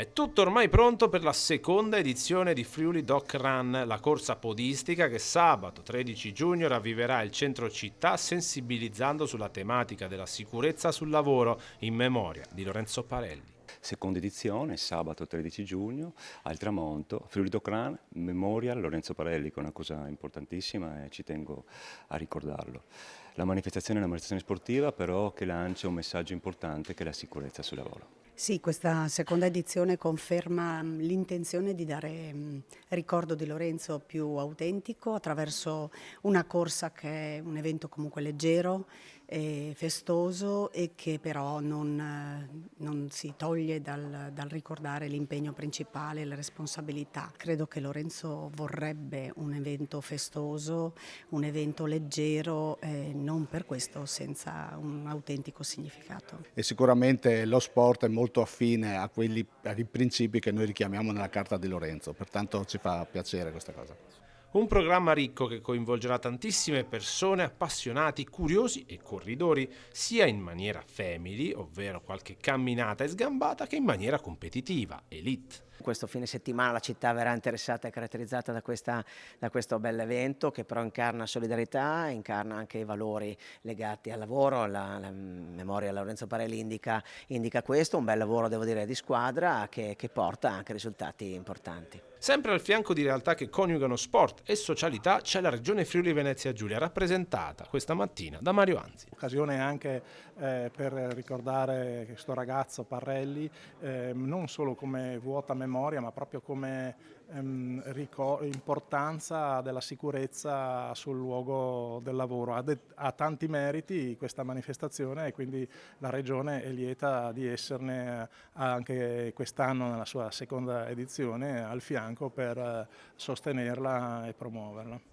È tutto ormai pronto per la seconda edizione di Friuli Doc Run, la corsa podistica che sabato 13 giugno ravviverà il centro città sensibilizzando sulla tematica della sicurezza sul lavoro in memoria di Lorenzo Parelli. Seconda edizione, sabato 13 giugno, al tramonto, Friuli Docran, Memorial Lorenzo Parelli, che è una cosa importantissima e ci tengo a ricordarlo. La manifestazione è una manifestazione sportiva, però che lancia un messaggio importante che è la sicurezza sul lavoro. Sì, questa seconda edizione conferma l'intenzione di dare ricordo di Lorenzo più autentico attraverso una corsa che è un evento comunque leggero e festoso e che però non si toglie dal ricordare l'impegno principale, le responsabilità. Credo che Lorenzo vorrebbe un evento festoso, un evento leggero e non per questo senza un autentico significato. E sicuramente lo sport è molto affine ai principi che noi richiamiamo nella Carta di Lorenzo, pertanto ci fa piacere questa cosa. Un programma ricco che coinvolgerà tantissime persone, appassionati, curiosi e corridori, sia in maniera family, ovvero qualche camminata e sgambata, che in maniera competitiva, elite. Questo fine settimana la città verrà interessata e caratterizzata da questo bell'evento che però incarna solidarietà, incarna anche i valori legati al lavoro, la memoria di Lorenzo Parelli indica questo, un bel lavoro devo dire di squadra che porta anche risultati importanti. Sempre al fianco di realtà che coniugano sport e socialità c'è la regione Friuli Venezia Giulia, rappresentata questa mattina da Mario Anzi. Occasione anche per ricordare questo ragazzo Parelli non solo come vuota memoria ma proprio come importanza della sicurezza sul luogo del lavoro. Ha tanti meriti questa manifestazione e quindi la Regione è lieta di esserne anche quest'anno nella sua seconda edizione al fianco per sostenerla e promuoverla.